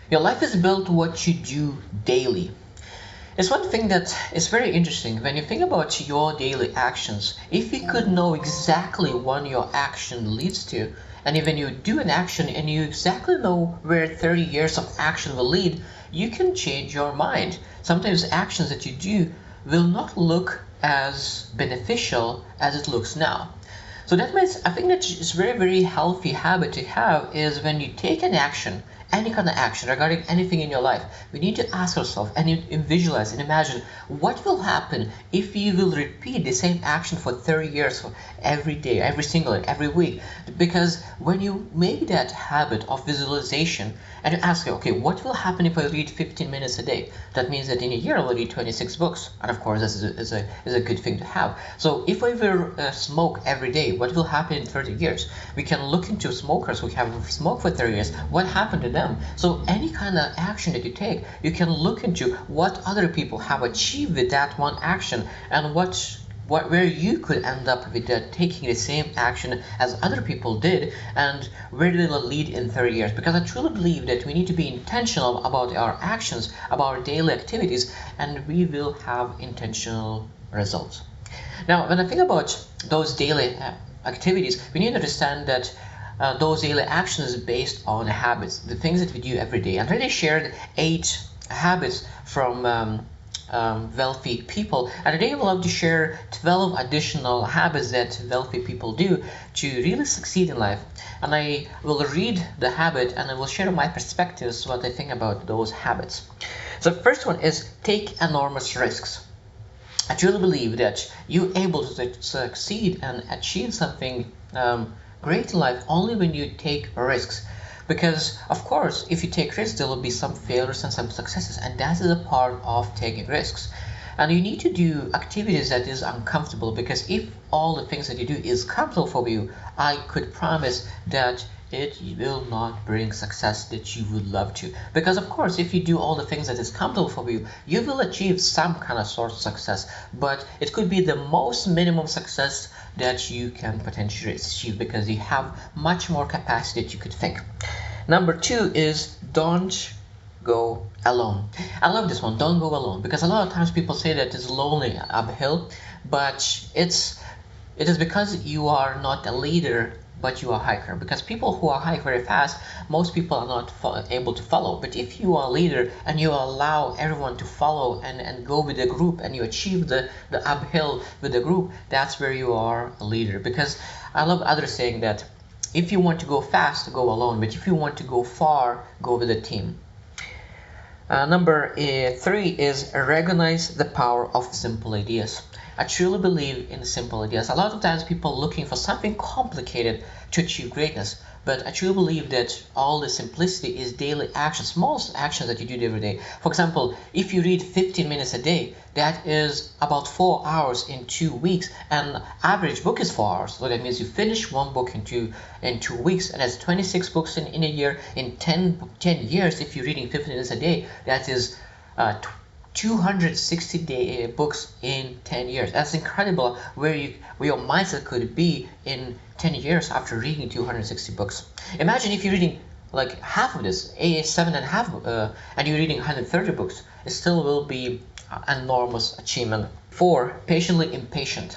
Your life is built what you do daily. It's one thing that is very interesting when you think about your daily actions. If you could know exactly what your action leads to, and even you do an action and you exactly know where 30 years of action will lead, you can change your mind. Sometimes actions that you do will not look as beneficial as it looks now. So that means I think that it's very, very healthy habit to have is when you take an action, any kind of action regarding anything in your life, we need to ask ourselves and visualize and imagine what will happen if you will repeat the same action for 30 years, for every day, every single day, every week. Because when you make that habit of visualization and you ask, okay, what will happen if I read 15 minutes a day? That means that in a year I will read 26 books. And of course, this is a good thing to have. So if I will smoke every day, what will happen in 30 years? We can look into smokers who have smoked for 30 years. What happened to them? So any kind of action that you take, you can look into what other people have achieved with that one action and where you could end up with taking the same action as other people did, and where it will lead in 30 years. Because I truly believe that we need to be intentional about our actions, about our daily activities, and we will have intentional results. Now, when I think about those daily activities, we need to understand that those daily actions is based on habits, the things that we do every day. I already shared 8 habits from wealthy people, and today I would love to share 12 additional habits that wealthy people do to really succeed in life. And I will read the habit and I will share my perspectives, what I think about those habits. So the first one is take enormous risks. I truly believe that you're able to succeed and achieve something great in life only when you take risks. Because of course, if you take risks, there will be some failures and some successes, and that is a part of taking risks. And you need to do activities that is uncomfortable, because if all the things that you do is comfortable for you, I could promise that it will not bring success that you would love to. Because of course, if you do all the things that is comfortable for you, you will achieve some kind of sort of success, but it could be the most minimum success that you can potentially achieve, because you have much more capacity that you could think. Number 2 is don't go alone. I love this one, don't go alone, because a lot of times people say that it's lonely uphill, but it is because you are not a leader, but you are a hiker. Because people who are hike very fast, most people are not able to follow. But if you are a leader and you allow everyone to follow and go with the group, and you achieve the uphill with the group, that's where you are a leader. Because I love others saying that if you want to go fast, go alone, but if you want to go far, go with a team. Number 3 is recognize the power of simple ideas. I truly believe in simple ideas. A lot of times people are looking for something complicated to achieve greatness, but I truly believe that all the simplicity is daily actions, small actions that you do every day. For example, if you read 15 minutes a day, that is about 4 hours in 2 weeks, and average book is 4 hours. So that means you finish one book in two weeks, and that's 26 books in a year. In 10 years, if you're reading 15 minutes a day, that is 260 books in 10 years. That's incredible where your mindset could be in 10 years after reading 260 books. Imagine if you're reading like half of this, 7.5, and you're reading 130 books. It still will be an enormous achievement. 4, patiently impatient.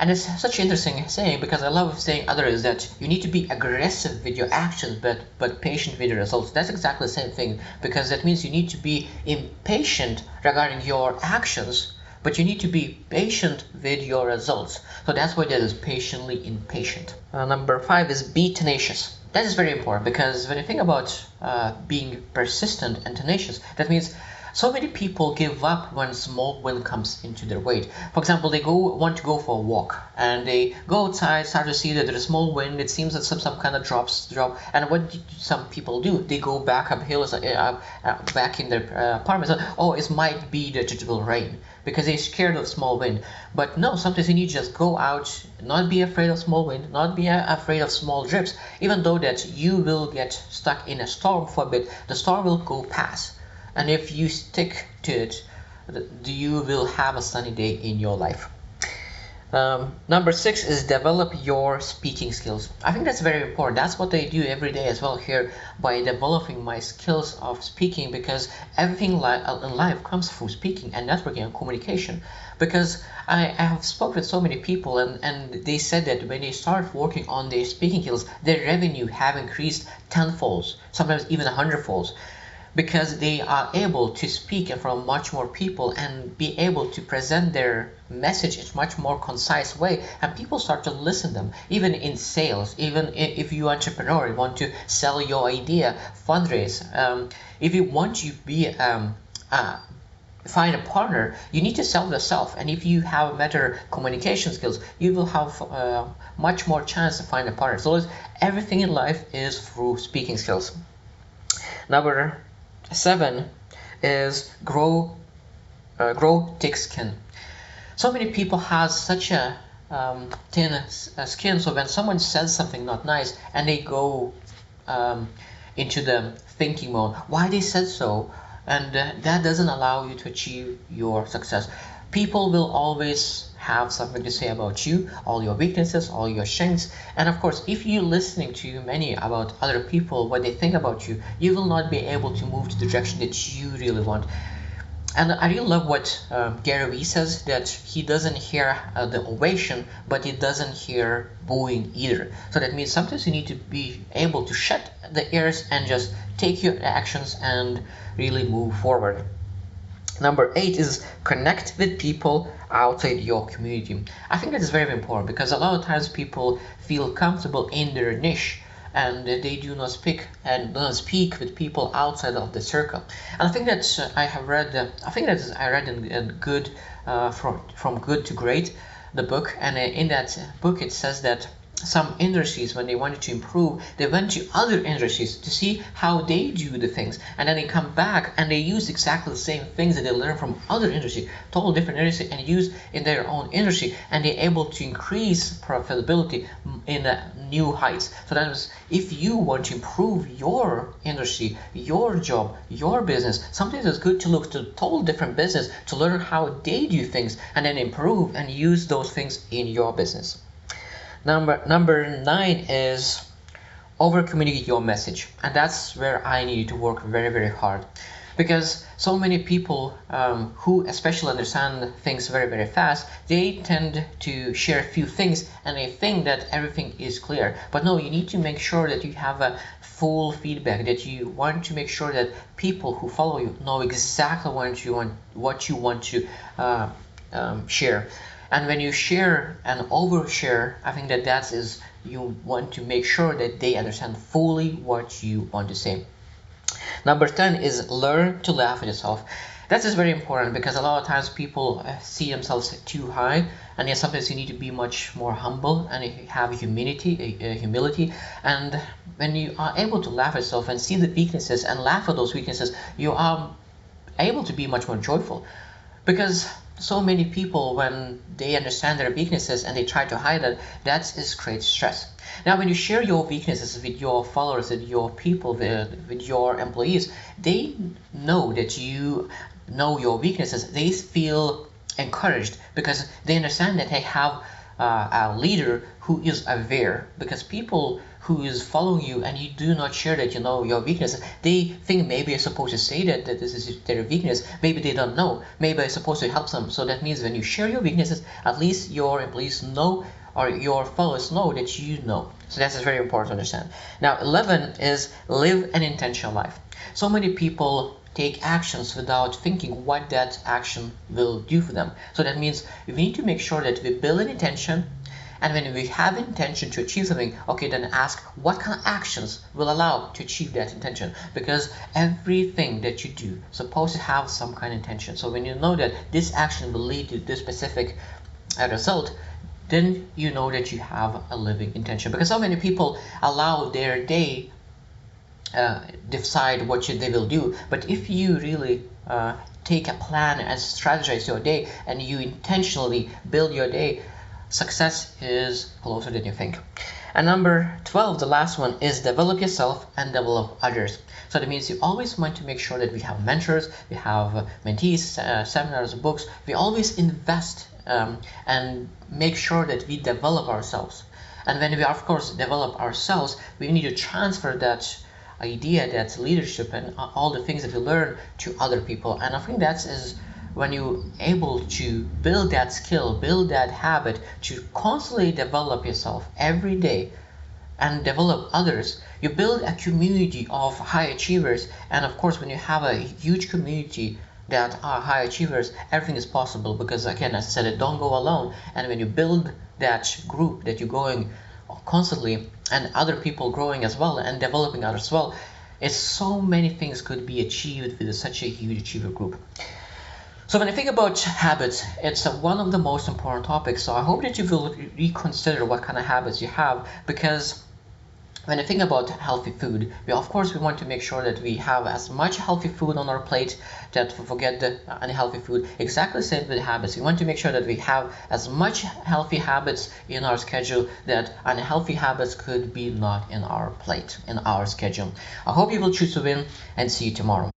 And it's such an interesting saying, because I love saying others that you need to be aggressive with your actions, but patient with your results. That's exactly the same thing, because that means you need to be impatient regarding your actions, but you need to be patient with your results. So that's why that is patiently impatient. Number 5 is be tenacious. That is very important, because when you think about being persistent and tenacious, that means so many people give up when small win comes into their way. For example, they want to go for a walk, and they go outside, start to see that there's a small wind. It seems that some kind of drop, and what do some people do? They go back up hills, back in their apartments. Oh, it might be that it will rain, because they're scared of small wind. But no, sometimes you need to just go out, not be afraid of small wind, not be afraid of small drips. Even though that you will get stuck in a storm for a bit, the storm will go past. And if you stick to it, you will have a sunny day in your life. Number 6 is develop your speaking skills. I think that's very important. That's what I do every day as well here by developing my skills of speaking, because everything in life comes through speaking and networking and communication. Because I have spoken with so many people, and they said that when they start working on their speaking skills, their revenue have increased tenfolds, sometimes even 100folds, because they are able to speak in front of much more people and be able to present their message in a much more concise way, and people start to listen to them. Even in sales, even if you entrepreneur, you want to sell your idea, fundraise, if you want to be find a partner, you need to sell yourself, and if you have better communication skills, you will have much more chance to find a partner. So everything in life is through speaking skills. Number 7 is grow thick skin. So many people have such a thin skin, so when someone says something not nice and they go into the thinking mode, why they said so, and that doesn't allow you to achieve your success. People will always have something to say about you, all your weaknesses, all your strengths, and of course, if you're listening to many about other people, what they think about you, you will not be able to move to the direction that you really want. And I really love what Gary Vee says, that he doesn't hear the ovation, but he doesn't hear booing either. So that means sometimes you need to be able to shut the ears and just take your actions and really move forward. Number 8 is connect with people outside your community. I think that is very important, because a lot of times people feel comfortable in their niche and they do not speak with people outside of the circle. And I think that I read in Good from Good to Great, the book, and in that book it says that some industries, when they wanted to improve, they went to other industries to see how they do the things, and then they come back and they use exactly the same things that they learn from other industry, total different industry, and use in their own industry, and they're able to increase profitability in new heights. So that is, if you want to improve your industry, your job, your business, sometimes it's good to look to total different business to learn how they do things, and then improve and use those things in your business. Number 9 is over-communicate your message, and that's where I need to work very, very hard, because so many people who especially understand things very, very fast, they tend to share a few things and they think that everything is clear. But no, you need to make sure that you have a full feedback, that you want to make sure that people who follow you know exactly what you want to share. And when you share and overshare, I think that is you want to make sure that they understand fully what you want to say. Number 10 is learn to laugh at yourself. That is very important, because a lot of times people see themselves too high, and yet sometimes you need to be much more humble and have humility. And when you are able to laugh at yourself and see the weaknesses and laugh at those weaknesses, you are able to be much more joyful. Because so many people, when they understand their weaknesses and they try to hide it, that is creates stress. Now, when you share your weaknesses with your followers, with your people, with your employees, they know that you know your weaknesses. They feel encouraged because they understand that they have a leader who is aware. Because people who is following you and you do not share that you know your weaknesses, they think maybe you're supposed to say that this is their weakness. Maybe they don't know. Maybe I'm supposed to help them. So that means when you share your weaknesses, at least your employees know, or your followers know that you know. So that's very important to understand. Now, 11 is live an intentional life. So many people take actions without thinking what that action will do for them. So that means we need to make sure that we build an intention, and when we have intention to achieve something, okay, then ask what kind of actions will allow to achieve that intention. Because everything that you do is supposed to have some kind of intention. So when you know that this action will lead to this specific result, then you know that you have a living intention. Because so many people allow their day decide what they will do. But if you really take a plan and strategize your day, and you intentionally build your day, success is closer than you think. And number 12, the last one, is develop yourself and develop others. So that means you always want to make sure that we have mentors, we have mentees, seminars, books. We always invest and make sure that we develop ourselves. And when we, of course, develop ourselves, we need to transfer that idea, that leadership, and all the things that we learn to other people. And I think that is when you're able to build that skill, build that habit to constantly develop yourself every day and develop others, you build a community of high achievers. And of course, when you have a huge community that are high achievers, everything is possible, because again, as I said, don't go alone. And when you build that group that you're going constantly, and other people growing as well and developing others as well, it's so many things could be achieved with such a huge achiever group. So when I think about habits, it's one of the most important topics. So I hope that you will reconsider what kind of habits you have, because when I think about healthy food, of course we want to make sure that we have as much healthy food on our plate, that we forget the unhealthy food. Exactly the same with habits. We want to make sure that we have as much healthy habits in our schedule, that unhealthy habits could be not in our plate, in our schedule. I hope you will choose to win, and see you tomorrow.